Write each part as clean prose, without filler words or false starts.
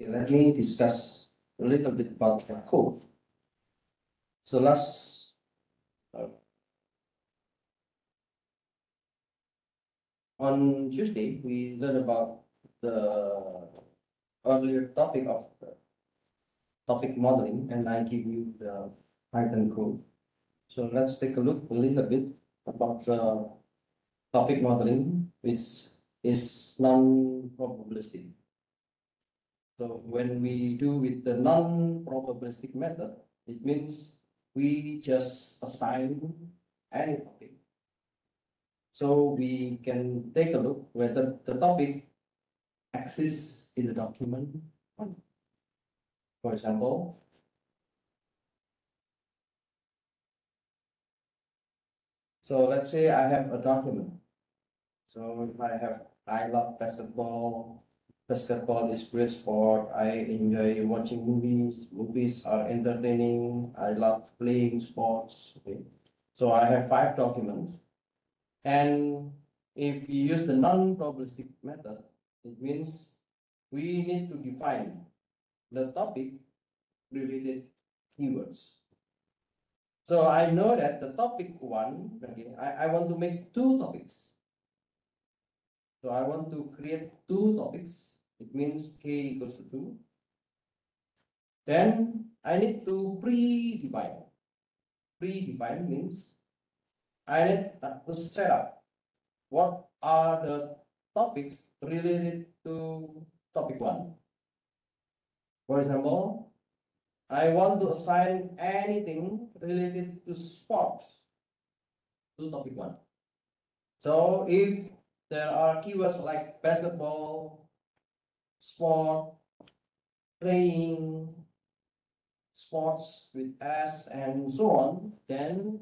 Okay, let me discuss a little bit about the code. So on Tuesday, we learned about the earlier topic of topic modeling, and I give you the Python code. So let's take a look a little bit about the topic modeling, which is non-probabilistic. So when we do with the non-probabilistic method, it means we just assign any topic. So we can take a look whether the topic exists in the document. For example, so let's say I have a document. So if I love basketball, basketball is great sport. I enjoy watching movies. Movies are entertaining. I love playing sports. Okay. So I have 5 documents. And if we use the non-probabilistic method, it means we need to define the topic related keywords. So I know that the topic 1, okay, I want to make 2 topics. So I want to create 2 topics. It means k equals to 2. Then I need to predefine. Predefine means I need to set up what are the topics related to topic 1. For example, I want to assign anything related to sports to topic 1. So if there are keywords like basketball, sport, playing, sports with S, and so on, then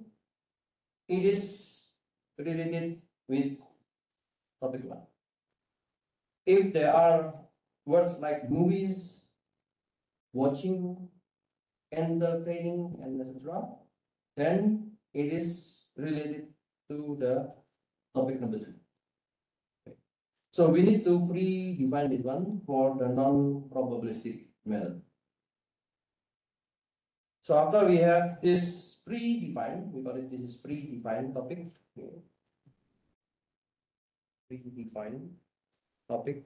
it is related with topic 1. If there are words like movies, watching, entertaining, and etc., then it is related to the topic number 2. Okay. So we need to predefine this one for the non-probabilistic method. So after we have this predefined, we call it this is predefined topic. Okay. Predefined topic.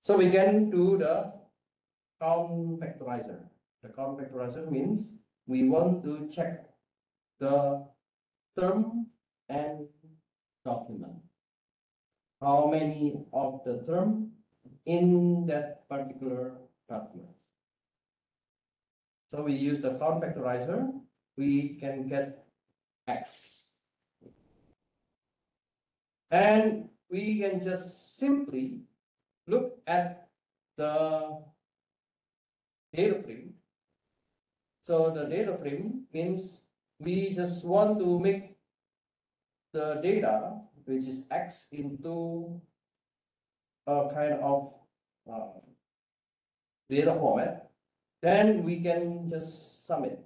So we can do the count factorizer. The count factorizer means we want to check the term and document. How many of the term in that particular document. So we use the count factorizer, we can get X. And we can just simply look at the data frame. So the data frame means we just want to make the data, which is X, into a kind of data format. Then we can just sum it.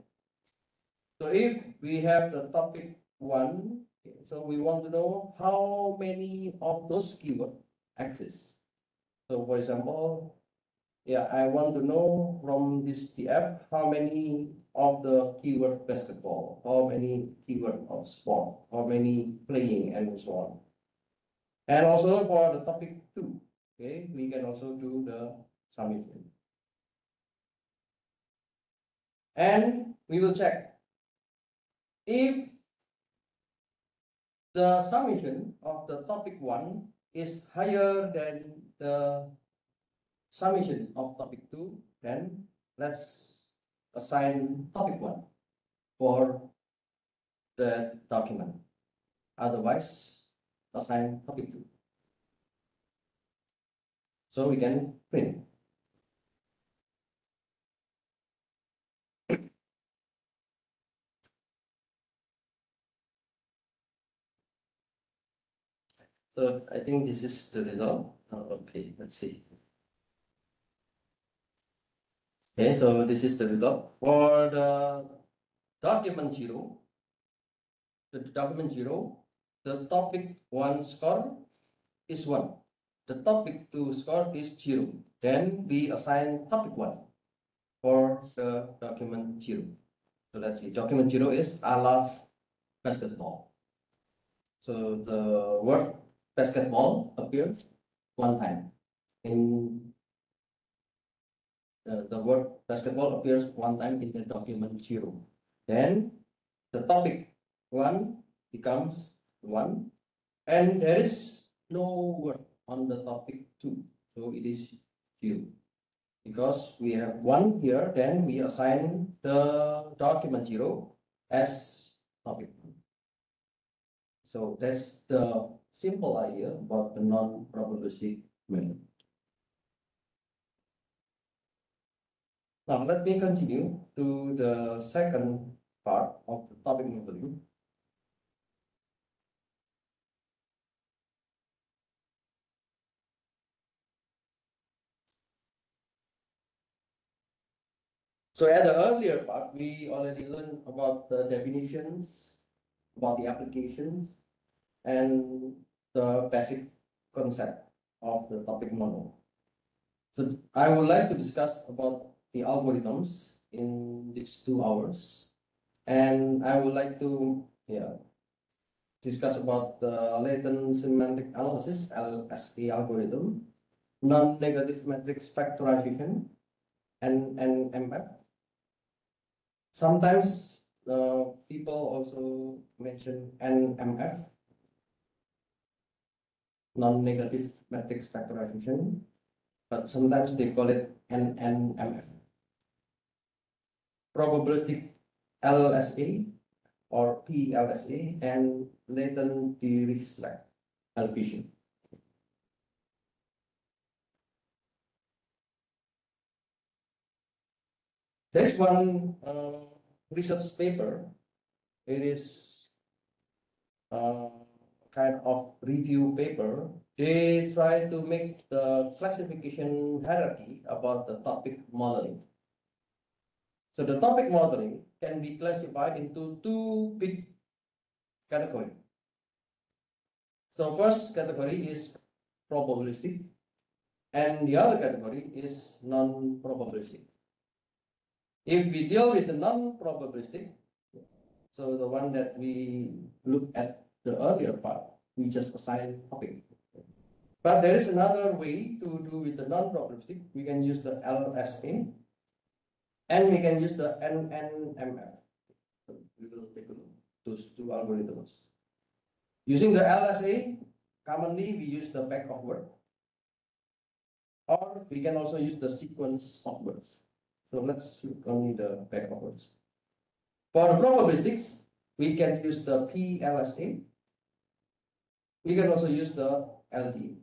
So if we have the topic 1, okay, so we want to know how many of those keywords exist. So for example, yeah, I want to know from this TF how many of the keyword basketball, how many keyword of sport, how many playing, and so on. And also for the topic 2, okay, we can also do the summation. And we will check if the summation of the topic 1 is higher than the summation of topic 2, then let's assign topic 1 for the document. Otherwise, assign topic 2. So we can print. So I think this is the result. Okay, let's see. Okay, so this is the result for the document 0. The document 0, the topic 1 score is 1. the topic to score is 0, then we assign topic 1 for the document 0. So let's see, document 0 is I love basketball. So the word basketball appears one time in the word basketball appears one time in the document 0. Then the topic 1 becomes 1, and there is no word on the topic 2, so it is 0. Because we have 1 here, then we assign the document 0 as topic. So that's the simple idea about the non-probabilistic method. Now let me continue to the second part of the topic modeling. So at the earlier part, we already learned about the definitions, about the applications, and the basic concept of the topic model. So I would like to discuss about the algorithms in these 2 hours, and I would like to discuss about the latent semantic analysis (LSA algorithm), non-negative matrix factorization and NMF. Sometimes people also mention NMF, non-negative matrix factorization, but sometimes they call it NNMF. Probabilistic LSA or PLSA and latent de-Riesler allocation. There's one research paper. It is kind of review paper. They try to make the classification hierarchy about the topic modeling. So the topic modeling can be classified into 2 big categories. So first category is probabilistic, and the other category is non-probabilistic. If we deal with the non-probabilistic, so the one that we look at the earlier part, we just assign topic. But there is another way to do with the non-probabilistic. We can use the LSA and we can use the NNMF. So we will take a look at those 2 algorithms. Using the LSA, commonly we use the back of word, or we can also use the sequence of words. So let's look only the back of words. For the probabilistics, we can use the PLSA. We can also use the LD.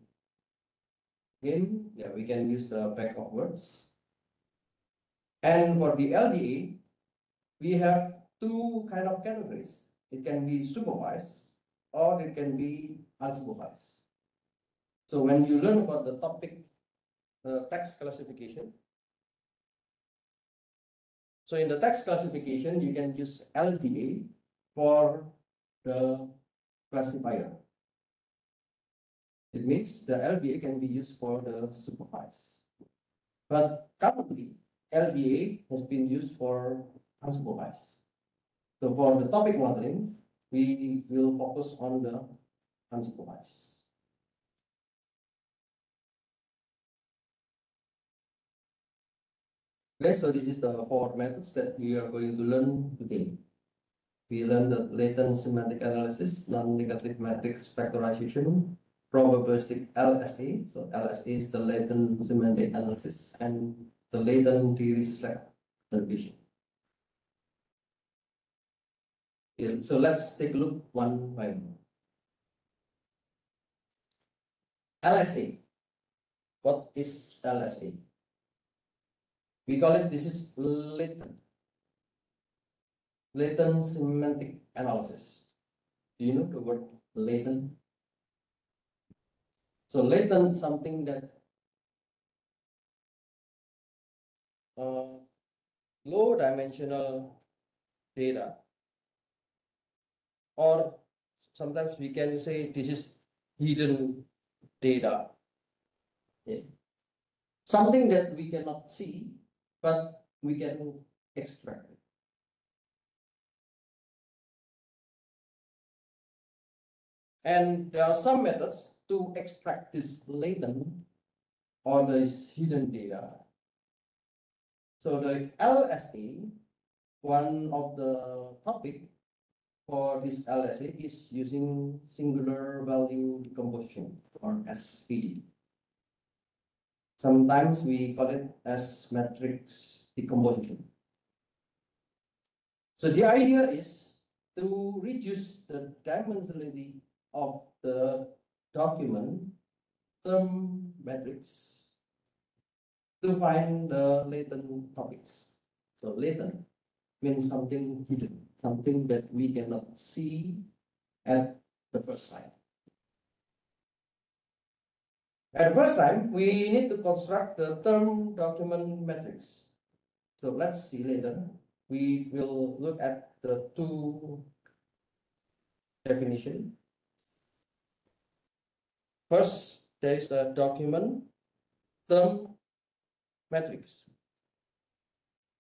Again, we can use the back of words. And for the LDA, we have 2 kind of categories. It can be supervised or it can be unsupervised. So when you learn about the topic text classification, so in the text classification, you can use LDA for the classifier. It means the LDA can be used for the supervised. But currently, LDA has been used for unsupervised. So for the topic modeling, we will focus on the unsupervised. Okay, so this is the 4 methods that we are going to learn today. We learned the latent semantic analysis, non-negative matrix factorization, probabilistic LSA. So LSA is the latent semantic analysis, and the latent de-Riesler allocation. So let's take a look one by one. LSA. What is LSA? We call it, this is latent semantic analysis. Do you know the word latent? So latent, something that low dimensional data, or sometimes we can say this is hidden data. Yes. Something that we cannot see, but we can extract it. And there are some methods to extract this latent or this hidden data. So the LSA, one of the topic for this LSA is using singular value decomposition or SPD. Sometimes we call it as matrix decomposition. So the idea is to reduce the dimensionality of the document term matrix to find the latent topics. So latent means something hidden, something that we cannot see at the first sight. At the first time, we need to construct the term document matrix. So let's see later. We will look at the two definitions. First, there is the document term matrix.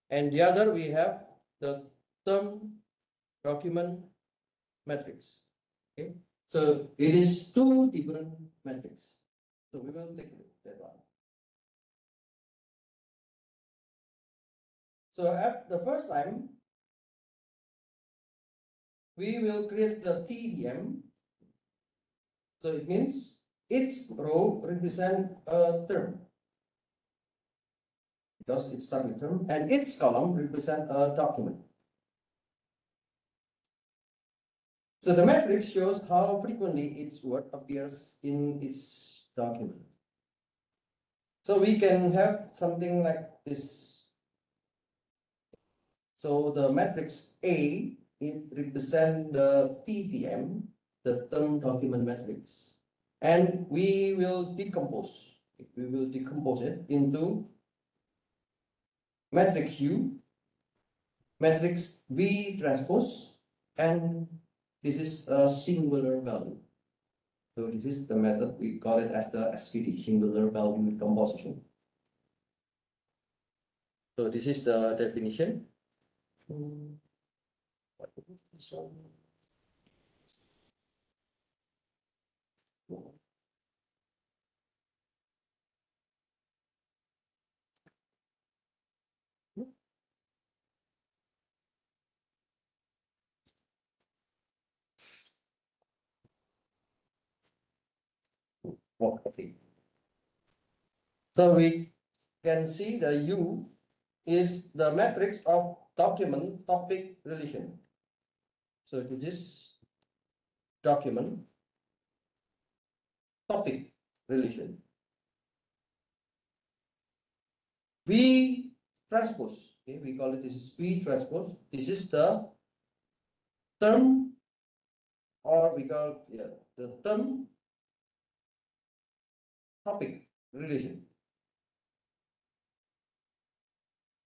And the other, we have the term document matrix. Okay, so it is two different matrices. So we will take that one. So at the first time, we will create the TDM. So it means each row represents a term because it starts with term, and each column represents a document. So the matrix shows how frequently each word appears in each document. So we can have something like this. So the matrix A, it represents the TDM, the term document matrix, and we will decompose. We will decompose it into matrix U, matrix V transpose, and this is a singular value. So this is the method, we call it as the SVD, singular value decomposition. So this is the definition. Okay. So we can see the U is the matrix of document topic relation. So this is document topic relation. V transpose, okay, we call it this V transpose. This is the term, or we call the term topic relation.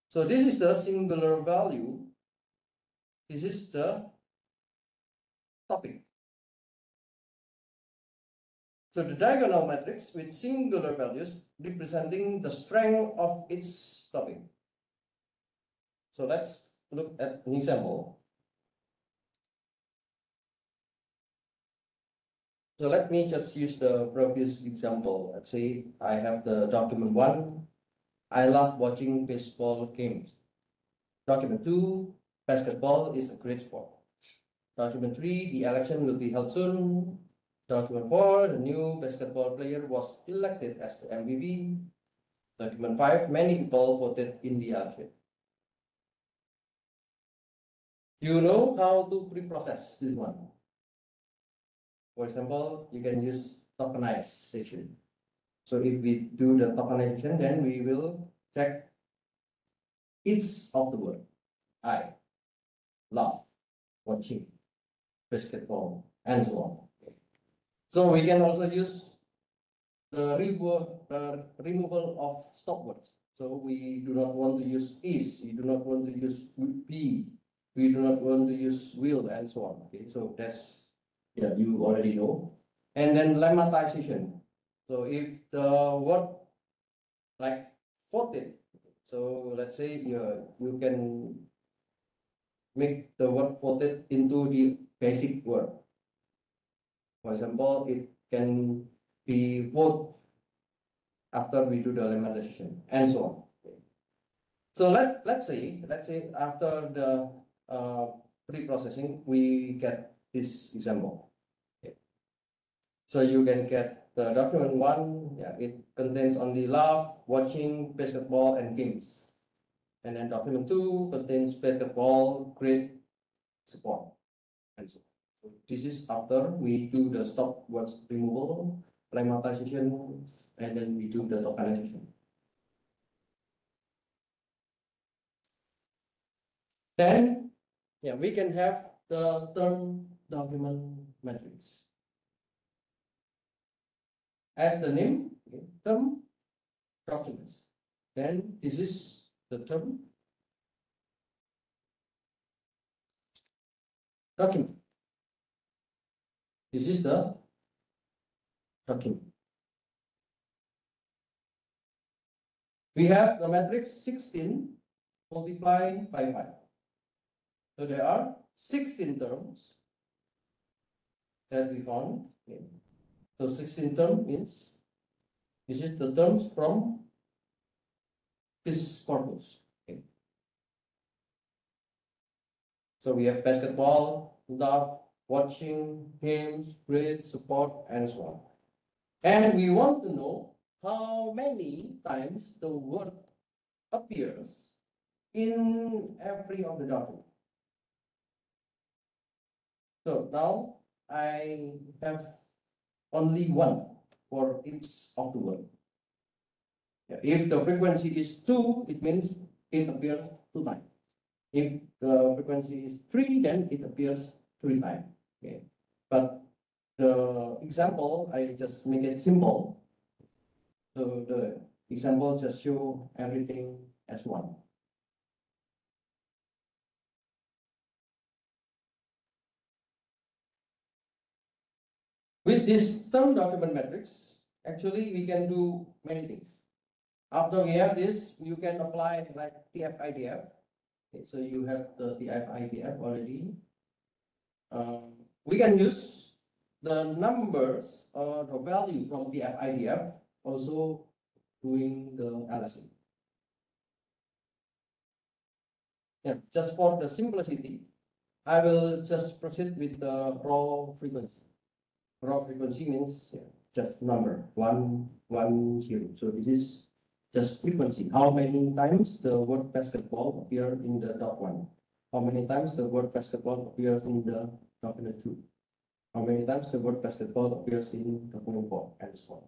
So this is the singular value. This is the topic. So the diagonal matrix with singular values representing the strength of its topic. So let's look at an example. So let me just use the previous example. Let's say I have the document 1. I love watching baseball games. Document 2, basketball is a great sport. Document 3, the election will be held soon. Document 4, the new basketball player was elected as the MVP. Document 5, many people voted in the election. You know how to pre-process this one. For example, you can use tokenization. So if we do the tokenization, then we will check each of the word. I love watching basketball and so on. So we can also use the removal of stop words. So we do not want to use is, we do not want to use would be, we do not want to use will, and so on. Okay, so that's, yeah, you already know. And then lemmatization. So if the word like 14. So let's say you can make the word 14 into the basic word. For example, it can be vote after we do the lemmatization and so on. So let's say after the pre-processing we get this example. Okay. So you can get the document one. Yeah, it contains only love, watching basketball and games. And then document two contains basketball, grade, support, and so on. So this is after we do the stop words removal, lemmatization, and then we do the tokenization. Then, yeah, we can have the term document matrix. As the name, okay, term documents. Then this is the term document. This is the document. We have the matrix 16 multiplied by 5. So there are 16 terms that we found. Okay. So 16 term means this is the terms from this corpus. Okay. So we have basketball, love, watching, games, grade, support, and so on. And we want to know how many times the word appears in every of the document. So now I have only one for each of the word. Yeah, if the frequency is 2, it means it appears 2 times. If the frequency is 3, then it appears 3 times. Okay. But the example, I just make it simple. So the example just show everything as one. With this term document matrix, actually we can do many things. After we have this, you can apply like TF-IDF. Okay, so you have the TF-IDF already. We can use the numbers or the value from TF-IDF also doing the LSA. Yeah, just for the simplicity, I will just proceed with the raw frequency. Raw frequency means just number 110. So this is just frequency. How many times the word basketball appeared in the doc one? How many times the word basketball appears in the document 2? How many times the word basketball appears in document 4, and so on.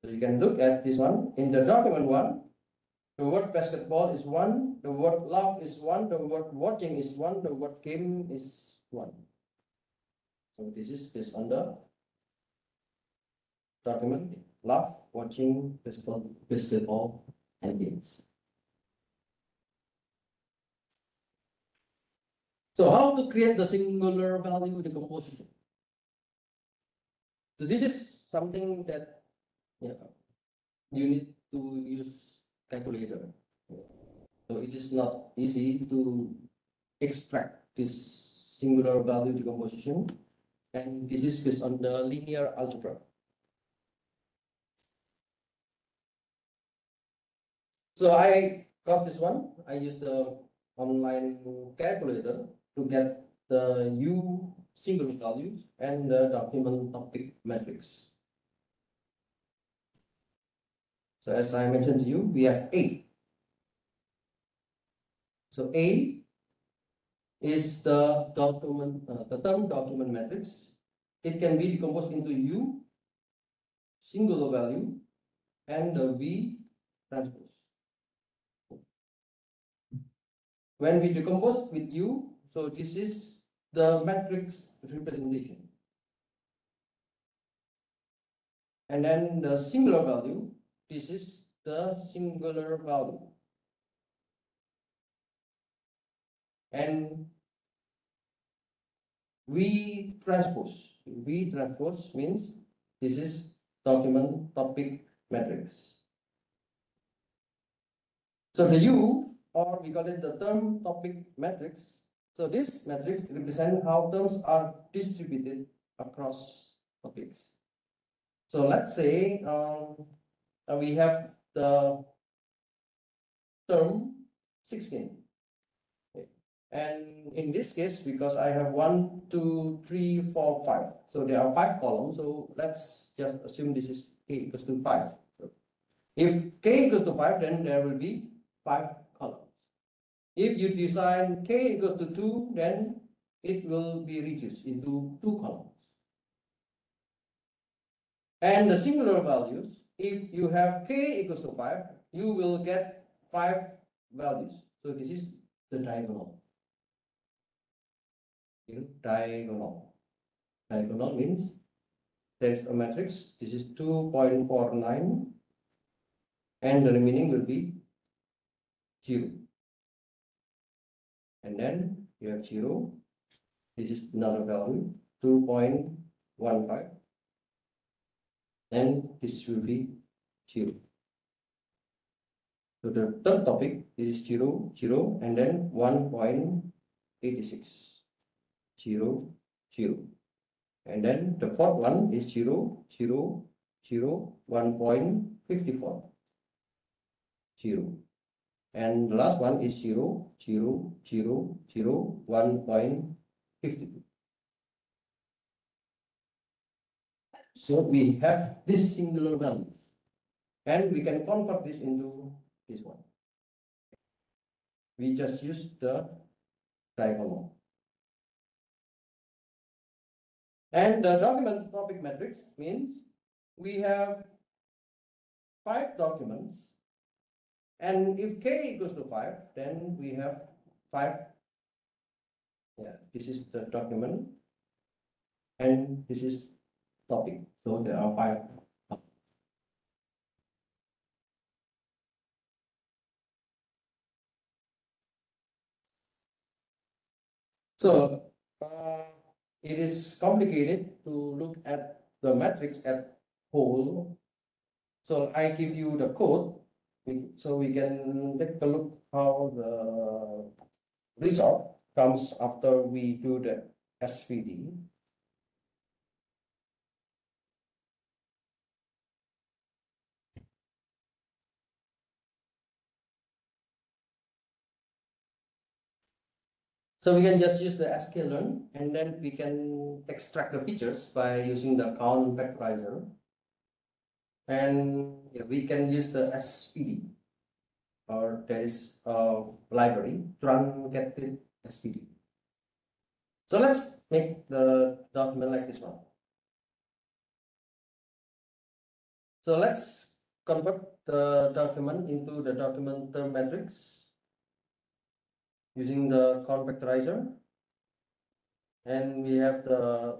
So you can look at this one. In the document 1, the word basketball is 1, the word love is 1, the word watching is 1, the word game is 1. So this is based on the document love, watching, basketball, and games. So how to create the singular value decomposition? So this is something that you need to use calculator. So it is not easy to extract this singular value decomposition, and this is based on the linear algebra. So I got this one. I used the online calculator to get the U singular values and the document topic matrix. So as I mentioned to you, we have A. So A is the term document matrix. It can be decomposed into U singular value and the V transpose. When we decompose with U, so this is the matrix representation. And then the singular value, this is the singular value. And V transpose means this is document topic matrix. So the U, or we call it the term topic matrix. So this matrix represents how terms are distributed across topics. So let's say we have the term 16. Okay. And in this case, because I have 1, 2, 3, 4, 5. So there are 5 columns. So let's just assume this is k equals to 5. So if k equals to 5, then there will be 5 columns. If you design k equals to 2, then it will be reduced into 2 columns. And the singular values, if you have k equals to 5, you will get 5 values. So this is the diagonal. Diagonal. Diagonal means there's a matrix. This is 2.49, and the remaining will be 0. And then you have 0. This is another value, 2.15. And this will be 0. So the third topic is 0, 0, and then 1.86. 0, 0. And then the fourth one is 0, 0, 0, 1.54. 0. And the last one is 0, 0, 0, 0, 1.52. So we have this singular value, and we can convert this into this one. We just use the diagonal. And the document topic matrix means we have 5 documents, and if k equals to 5, then we have 5. Yeah, this is the document, and this is topic. So there are 5. So it is complicated to look at the matrix at whole. So I give you the code, so we can take a look how the result comes after we do the SVD. So we can just use the sklearn, and then we can extract the features by using the count vectorizer. And yeah, we can use the SPD, or there is a library, truncated SPD. So let's make the document like this one. So let's convert the document into the document term matrix using the count vectorizer. And we have the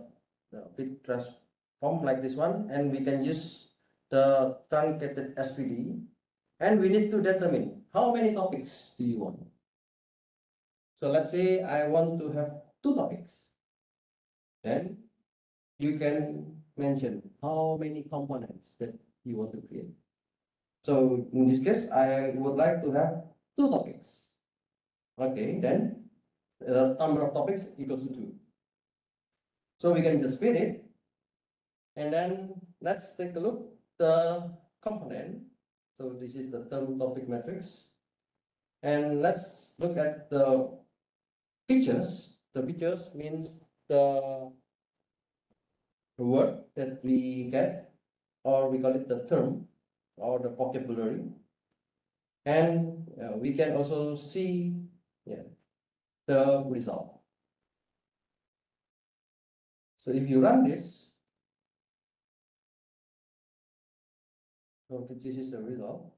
bit transform like this one, and we can use the truncated SPD, and we need to determine how many topics do you want. So let's say I want to have 2 topics. Then you can mention how many components that you want to create. So in this case, I would like to have 2 topics. Okay, then the number of topics equals to 2. So we can just split it, and then let's take a look the component. So this is the term topic matrix, and let's look at the features. The features means the word that we get, or we call it the term or the vocabulary, and we can also see the result. So if you run this, so this is the result.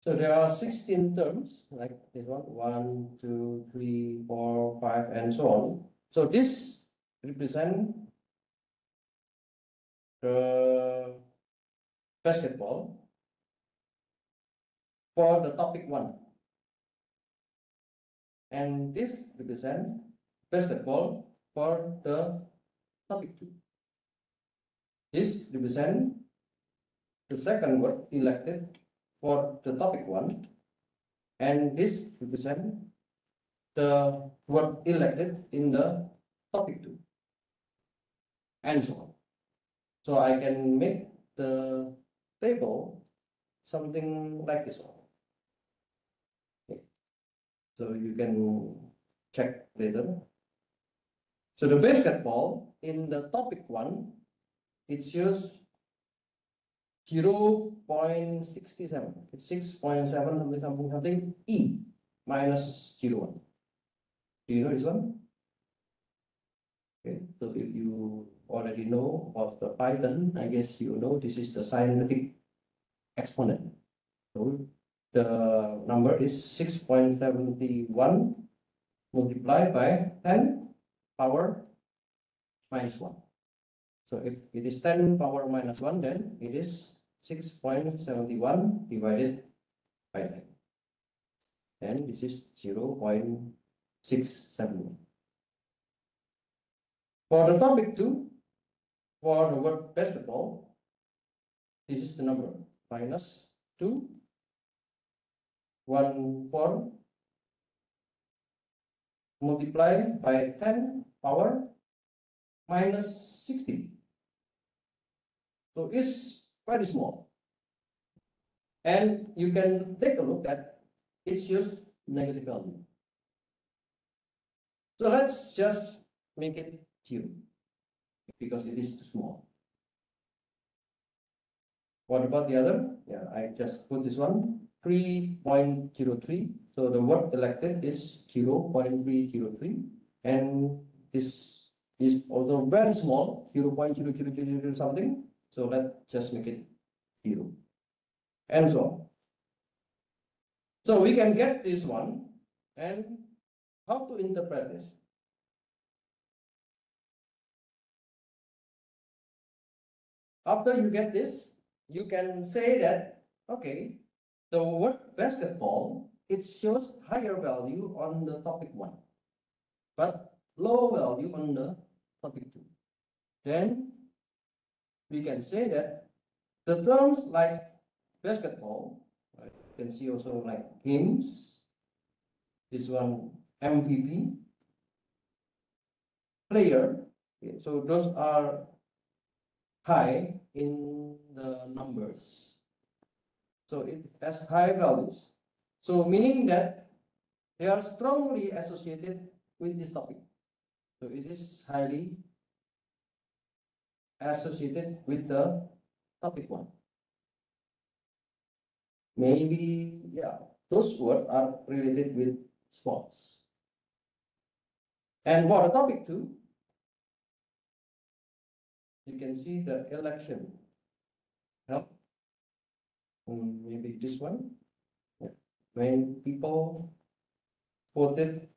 So there are 16 terms like this one, 1, 2, 3, 4, 5, and so on. So this represent the basketball. for the topic 1. And this represents basketball for the topic 2. This represents the second word elected for the topic 1. And this represents the word elected in the topic 2. And so on. So I can make the table something like this one. Okay. So you can check later. So the basketball in the topic 1, it shows 0.67. It's 6.7 something E minus 0.1. Do you know this one? Okay, so if you already know about the Python, I guess you know this is the scientific exponent. So the number is 6.71 multiplied by 10 power minus 1. So if it is 10 power minus 1, then it is 6.71 divided by 10. And this is 0.671. For the topic 2, for the word basketball, this is the number minus 2, 1, 4 multiplied by 10 power minus 60. So it's very small. And you can take a look at it shows negative value. So let's just make it 0 because it is too small. What about the other? Yeah, I just put this one 3.03. So the word elected is 0.303, and this is also very small, 0.0000 something. So let's just make it 0, and so on. So we can get this one, and how to interpret this? After you get this, you can say that, okay, the word basketball, it shows higher value on the topic 1, but low value on the topic 2. Then we can say that the terms like basketball, right, you can see also like games, this one MVP, player, okay, so those are high in the numbers. So it has high values. So meaning that they are strongly associated with this topic. So it is highly associated with the topic 1. Maybe, yeah, those words are related with sports. And for the topic 2, you can see the election. Help. Maybe this one. Yeah. When people voted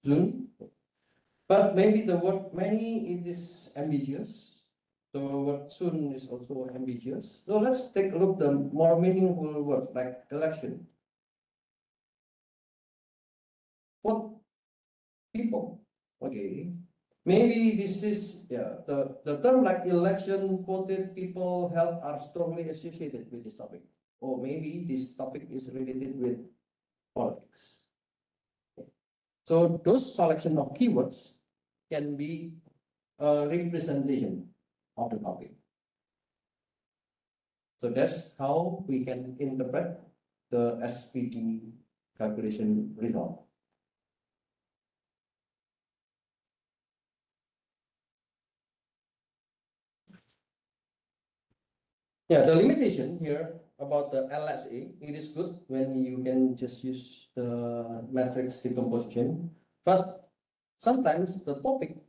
June. But maybe the word many, it is ambiguous. The word soon is also ambiguous. So let's take a look at the more meaningful words like election. For people, okay. Maybe this is, yeah, the term like election, voted, people, health are strongly associated with this topic. Or maybe this topic is related with politics. So those selection of keywords can be a representation of the topic. So that's how we can interpret the SPT calculation result. Yeah, the limitation here about the LSA, it is good when you can just use the matrix decomposition, but sometimes the topic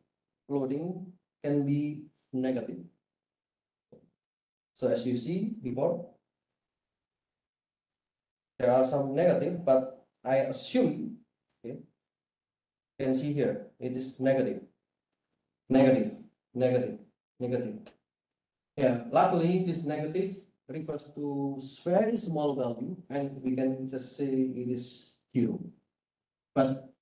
loading can be negative. So as you see before, there are some negative, but I assume, okay, you can see here, it is negative, negative, negative, negative. Yeah, luckily this negative refers to very small value, and we can just say it is 0. But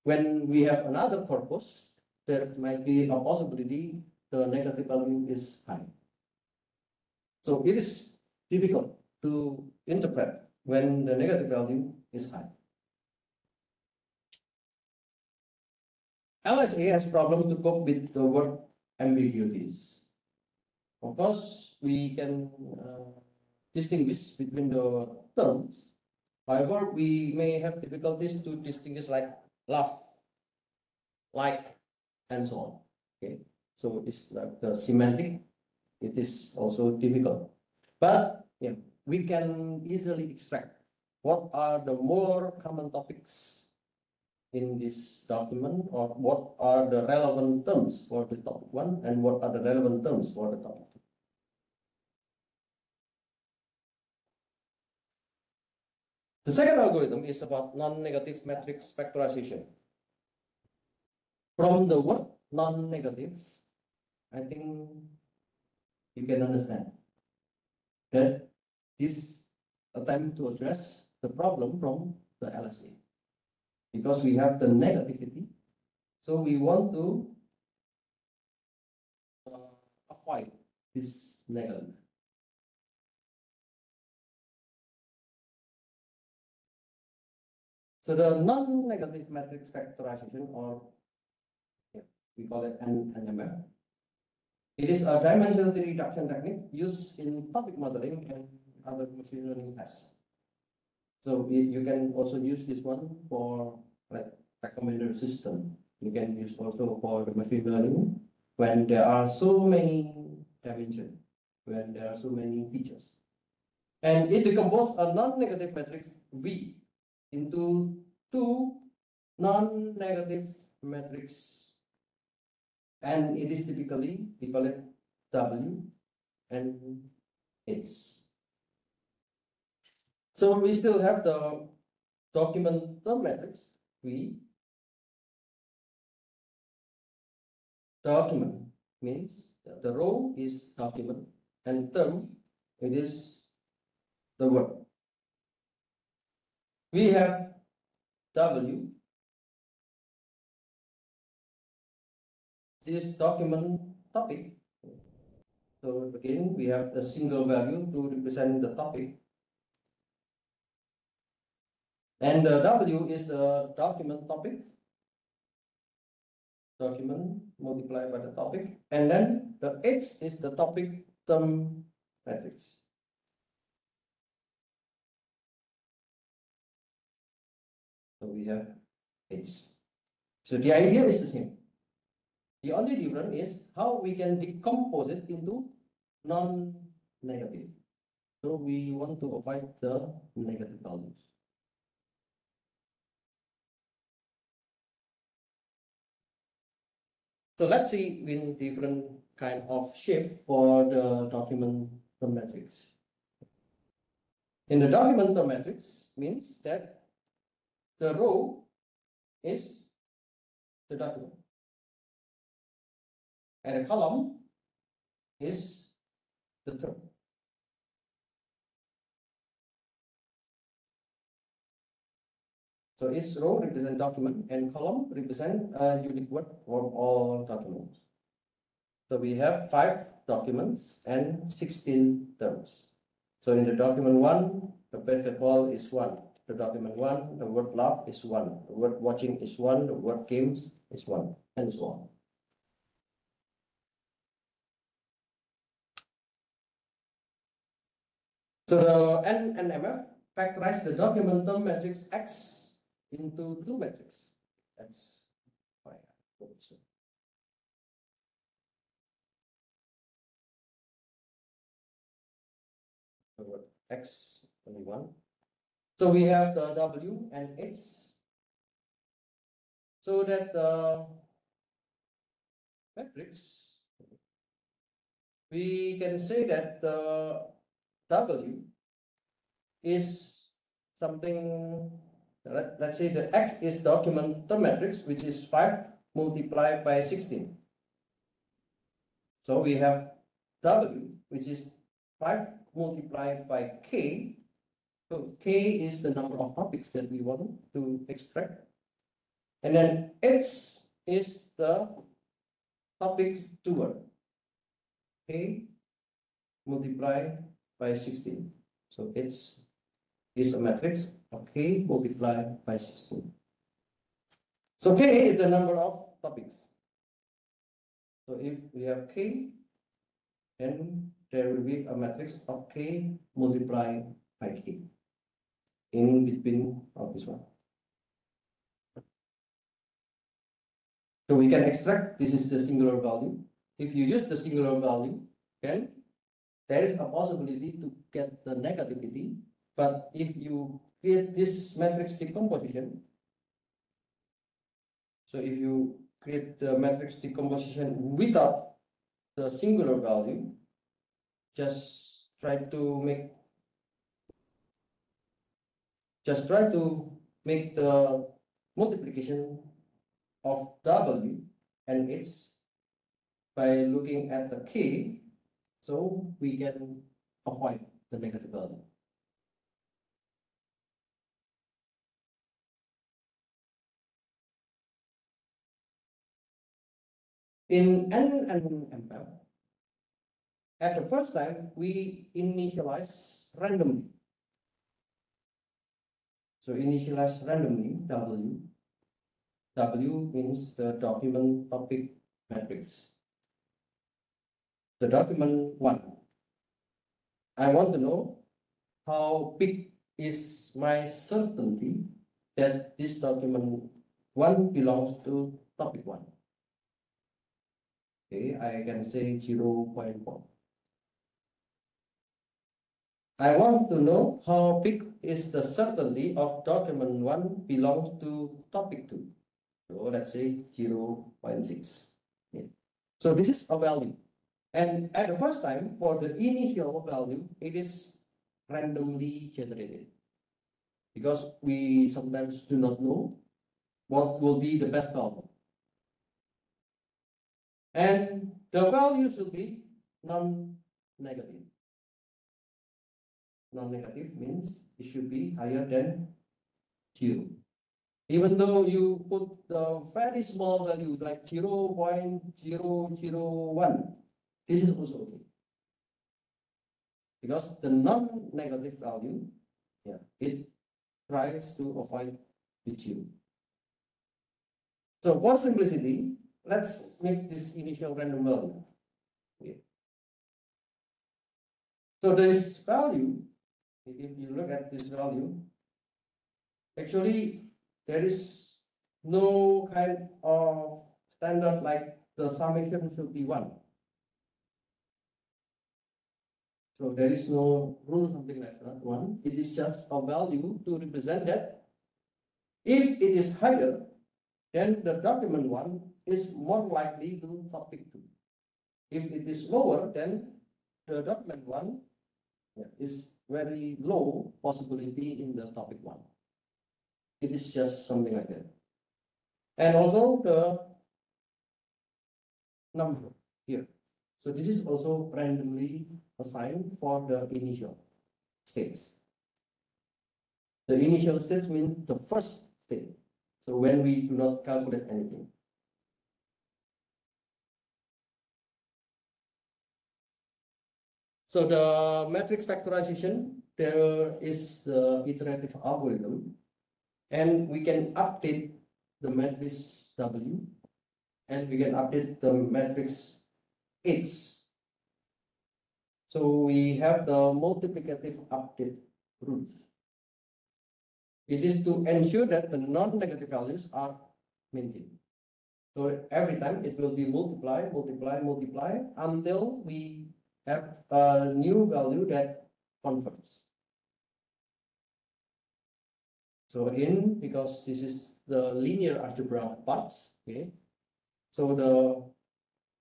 when we have another purpose, there might be a possibility the negative value is high. So it is difficult to interpret when the negative value is high. LSA has problems to cope with the word ambiguities. Of course, we can distinguish between the terms. However, we may have difficulties to distinguish like love, like, and so on. Okay, so it's like the semantic. It is also difficult, but yeah, we can easily extract what are the more common topics in this document, or what are the relevant terms for the topic 1 and what are the relevant terms for the topic 2. The second algorithm is about non-negative matrix factorization. From the word non-negative, I think you can understand that this attempt to address the problem from the LSA. Because we have the negativity, so we want to avoid this negative. So the non-negative matrix factorization, or we call it NNMF, it is a dimensionality reduction technique used in topic modeling and other machine learning tests. So you can also use this one for like recommender system. You can use also for the machine learning when there are so many dimensions, when there are so many features. And it decomposes a non-negative matrix V into two non-negative matrices, and it is typically, we call it W and X. So we still have the document term matrix V. Document means the row is document and term, it is the word. We have W, this is document topic. So again, we have a single value to represent the topic. And the W is the document topic, document multiplied by the topic, and then the X is the topic term matrix. So we have X. So the idea is the same. The only difference is how we can decompose it into non-negative. So we want to avoid the negative values. So let's see in different kind of shape for the document term matrix. In the document term matrix means that the row is the document and a column is the term. So each row represents document and column represent a unique word for all documents. So we have 5 documents and 16 terms. So in the document 1, the basketball is 1. The document 1, the word love is 1. The word watching is 1. The word games is 1, and so on. So the NNMF factorize the document term matrix X into 2 matrices. That's why I put this one. The word X only 1. So we have the W and X. So that the matrix, we can say that the W is something, let's say the X is document term matrix, which is 5 multiplied by 16. So we have W, which is 5 multiplied by k. So k is the number of topics that we want to extract. And then x is the topic toward. K multiplied by 16. So it's is a matrix of k multiplied by 16. So k is the number of topics. So if we have k, then there will be a matrix of k multiplied by k in between of this one. So we can extract, this is the singular value. If you use the singular value, then there is a possibility to get the negativity. But if you create this matrix decomposition, so if you create the matrix decomposition without the singular value, just try to make the multiplication of w and x by looking at the k, so we can avoid the negative value. In NNMF, at the first time, we initialize randomly. So initialize randomly, W means the document topic matrix. The document 1. I want to know how big is my certainty that this document 1 belongs to topic 1. Okay, I can say 0.4. I want to know how big is the certainty of document 1 belongs to topic 2. So let's say 0.6. Yeah. So this is a value. And at the first time, for the initial value, it is randomly generated. Because we sometimes do not know what will be the best value. And the value should be non-negative. Non-negative means it should be higher than 0. Even though you put the very small value like 0.001, this is also okay. Because the non-negative value, it tries to avoid the 0. So for simplicity, let's make this initial random value. Okay. So this value, if you look at this value, actually there is no kind of standard like the summation should be 1. So there is no rule something like that 1. It is just a value to represent that if it is higher, then the document 1 is more likely to topic 2. If it is lower, then the document 1 is very low possibility in the topic 1. It is just something like that. And also the number here. So this is also randomly assigned for the initial states. The initial states means the first state. So when we do not calculate anything. So the matrix factorization, there is the iterative algorithm, and we can update the matrix W, and we can update the matrix X. So we have the multiplicative update rules. It is to ensure that the non-negative values are maintained. So every time it will be multiply until we have a new value that converts. So again, because this is the linear algebra of parts, okay. So the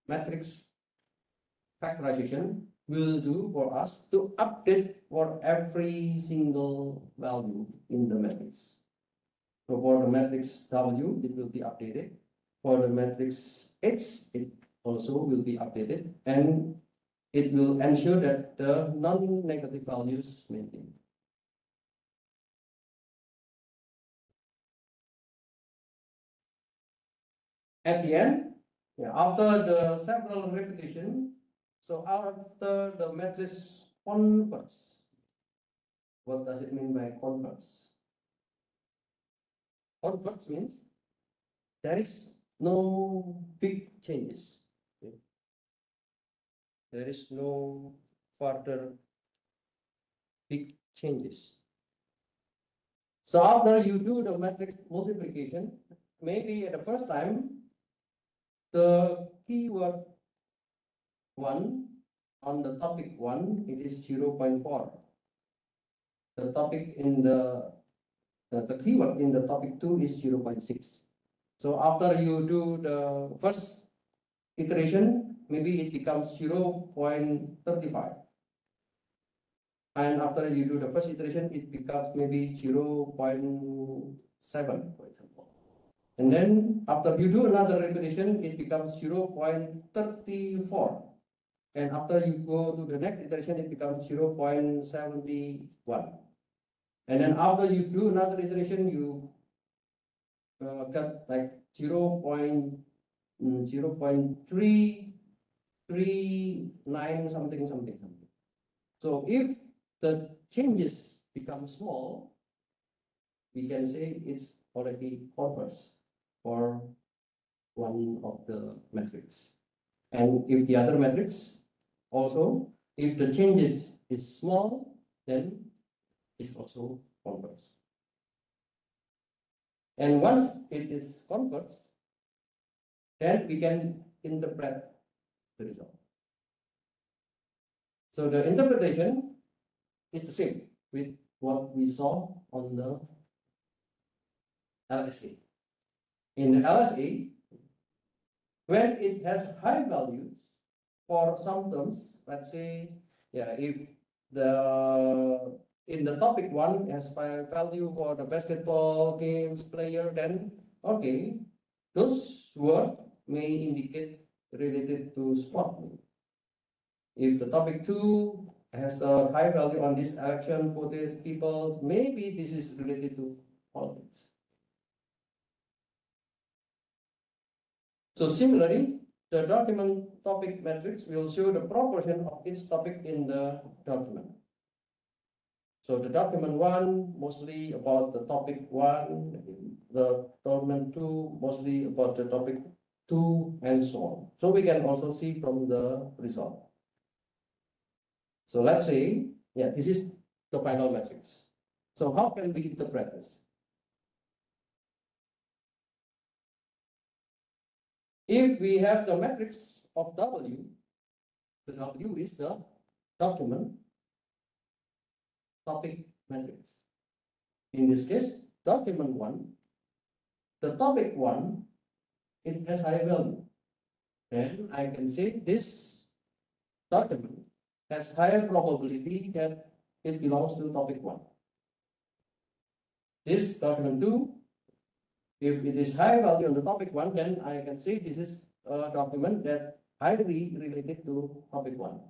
matrix factorization will do for us to update for every single value in the matrix. So for the matrix W, it will be updated. For the matrix X, it also will be updated. And it will ensure that the non-negative values maintain. At the end, after the several repetition, so after the matrix converts, what does it mean by converts? Converts means there is no big changes. There is no further big changes. So after you do the matrix multiplication, maybe at the first time, the keyword 1 on the topic 1, it is 0.4. The topic in the keyword in the topic 2 is 0.6. So after you do the first iteration, maybe it becomes 0.35. And after you do the first iteration, it becomes maybe 0.7, for example. And then after you do another repetition, it becomes 0.34. And after you go to the next iteration, it becomes 0.71. And then after you do another iteration, you got like 0.0.339 something. So if the changes become small, we can say it's already converse for one of the metrics. And if the other metrics also, if the changes is small, then it's also converse. And once it is converse, then we can interpret the result. So the interpretation is the same with what we saw on the LSA. In the LSA, when it has high values for some terms, let's say, if the in the topic 1 has value for the basketball games player, then okay, those words may indicate related to sport. If the topic 2 has a high value on this election for the people, maybe this is related to politics. So similarly, the document topic matrix will show the proportion of each topic in the document. So the document 1 mostly about the topic 1, the document 2 mostly about the topic 2, and so on. So we can also see from the result. So let's say, this is the final matrix. So how can we interpret this? If we have the matrix of W, the W is the document topic matrix. In this case, document 1, the topic 1, it has high value. Then I can say this document has higher probability that it belongs to topic 1. This document 2, if it is high value on the topic 1, then I can say this is a document that highly related to topic 1.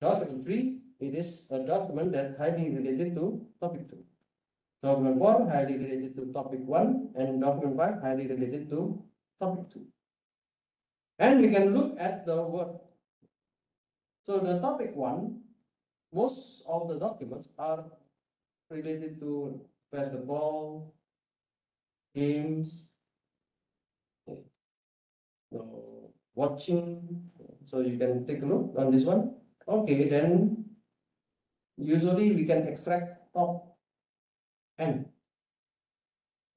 Document 3, it is a document that highly related to topic 2. Document 4 highly related to topic 1, and document 5 highly related to topic 2. And we can look at the word. So the topic 1, most of the documents are related to basketball, games, watching. So you can take a look on this one. Okay, then usually we can extract top n.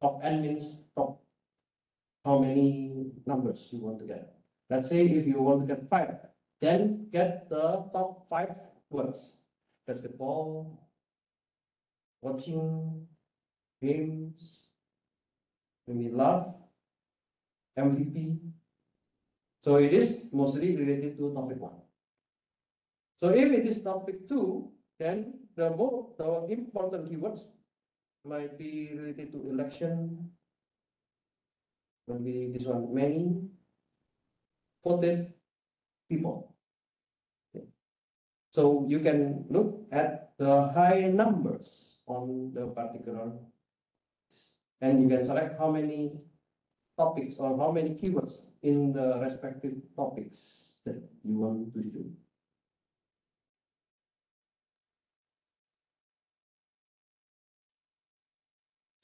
Top n means top how many numbers you want to get. Let's say if you want to get 5, then get the top 5 words: basketball, watching, games, maybe love, MVP. So it is mostly related to topic 1. So if it is topic 2, then the important keywords might be related to election, maybe this one, many, voted people. So you can look at the high numbers on the particular, and you can select how many topics or how many keywords in the respective topics that you want to do.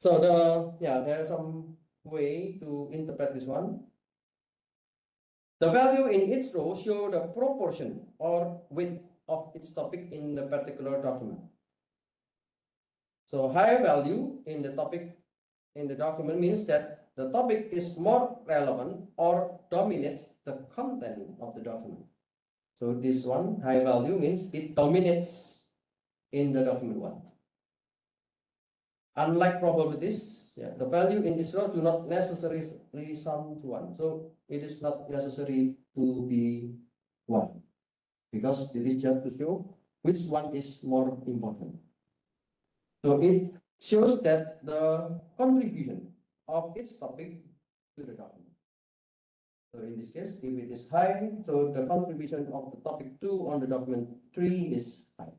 So there are some way to interpret this one. The value in each row show the proportion or width of its topic in the particular document. So high value in the topic in the document means that the topic is more relevant or dominates the content of the document. So this one, high value, means it dominates in the document one. Unlike probabilities, the value in this row do not necessarily sum to 1. So it is not necessary to be 1, because it is just to show which one is more important. So it shows that the contribution of its topic to the document. So in this case, if it is high, so the contribution of the topic 2 on the document 3 is high.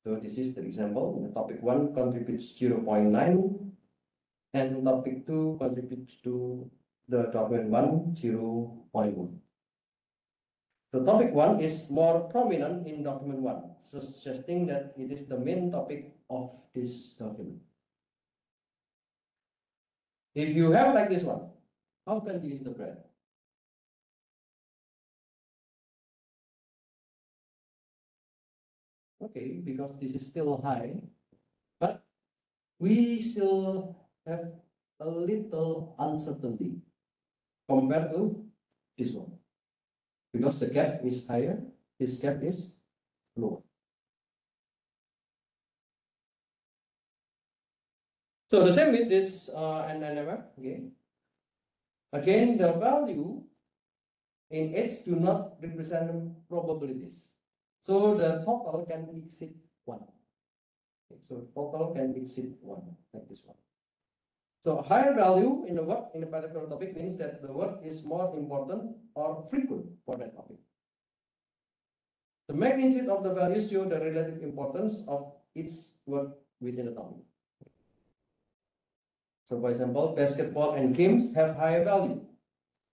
So this is the example. The topic 1 contributes 0.9 and topic 2 contributes to the document 1 0.1. So topic 1 is more prominent in document 1, suggesting that it is the main topic of this document. If you have like this one, how can you interpret? Okay, because this is still high, but we still have a little uncertainty compared to this one, because the gap is higher, this gap is lower. So the same with this NNMF. Okay. Again, the value in H do not represent probabilities. So the total can exceed 1. Okay, so total can exceed 1, like this one. So higher value in the word in a particular topic means that the word is more important or frequent for that topic. The magnitude of the values show the relative importance of each word within the topic. So for example, basketball and games have high value.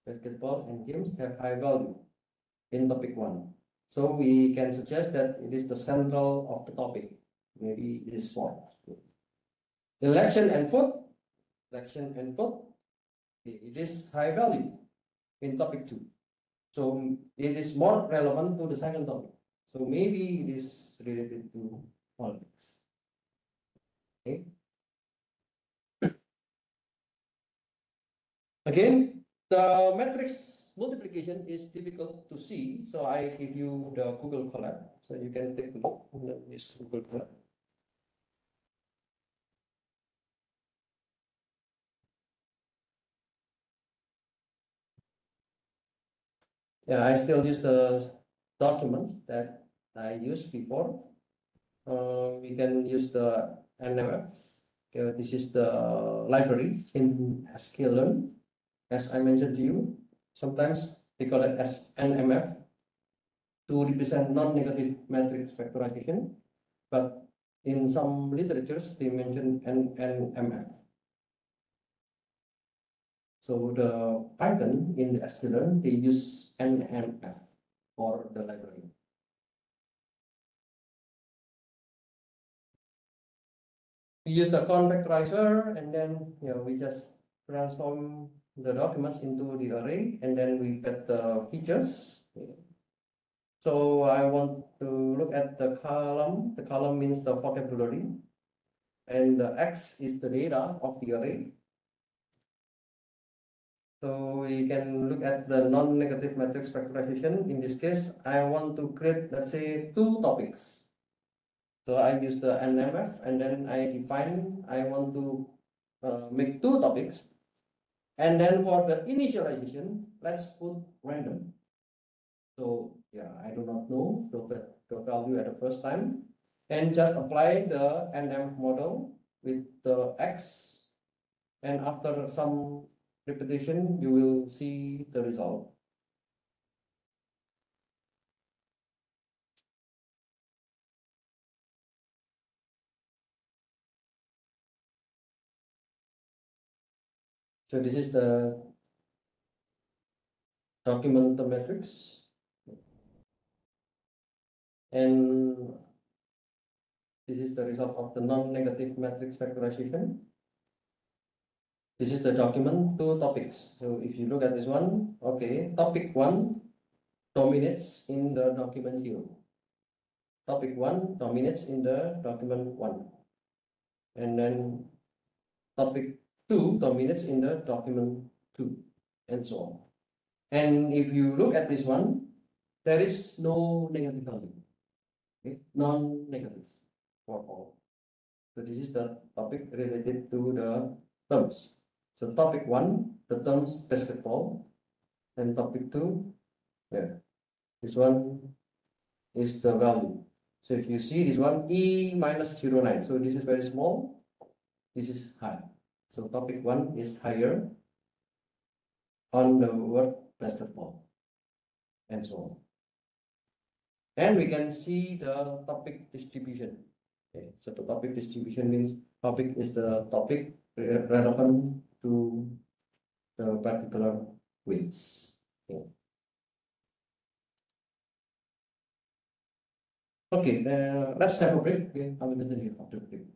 Basketball and games have high value in topic 1. So we can suggest that it is the central of the topic. Maybe it is sport. Election and food. Election and food. It is high value in topic 2. So it is more relevant to the second topic. So maybe it is related to politics. Okay. Again, the matrix multiplication is difficult to see, so I give you the Google Colab, so you can take a look at this Google Colab. Yeah, I still use the document that I used before. We can use the NMF. This is the library in sklearn. As I mentioned to you, sometimes they call it as NMF to represent non-negative matrix factorization, but in some literatures they mention NNMF. So the Python in the sklearn, they use NNMF for the library. We use the factorizer, and then we just transform the documents into the array, and then we get the features. So I want to look at the column. The column means the vocabulary, and the X is the data of the array. So we can look at the non-negative matrix factorization. In this case, I want to create, let's say, 2 topics. So I use the NMF, and then I define, I want to make 2 topics. And then for the initialization, let's put random. So I do not know the value at the first time. And just apply the NM model with the X. And after some repetition, you will see the result. So this is the document matrix, and this is the result of the non-negative matrix factorization. This is the document to topics. So if you look at this one, okay, topic 1 dominates in the document 0. Topic 1 dominates in the document 1. And then topic 2 dominates in the document 2, and so on. And if you look at this one, there is no negative value. Okay? Non-negative for all. So this is the topic related to the terms. So topic 1, the terms basketball, and topic 2, yeah, this one is the value. So if you see this one, E minus 0.9, so this is very small, this is high. So topic 1 is higher on the word basketball, and so on. And we can see the topic distribution. Okay, so the topic distribution means topic is the topic relevant to the particular weights. Okay. Okay, let's have a break. Okay, I will continue after the break.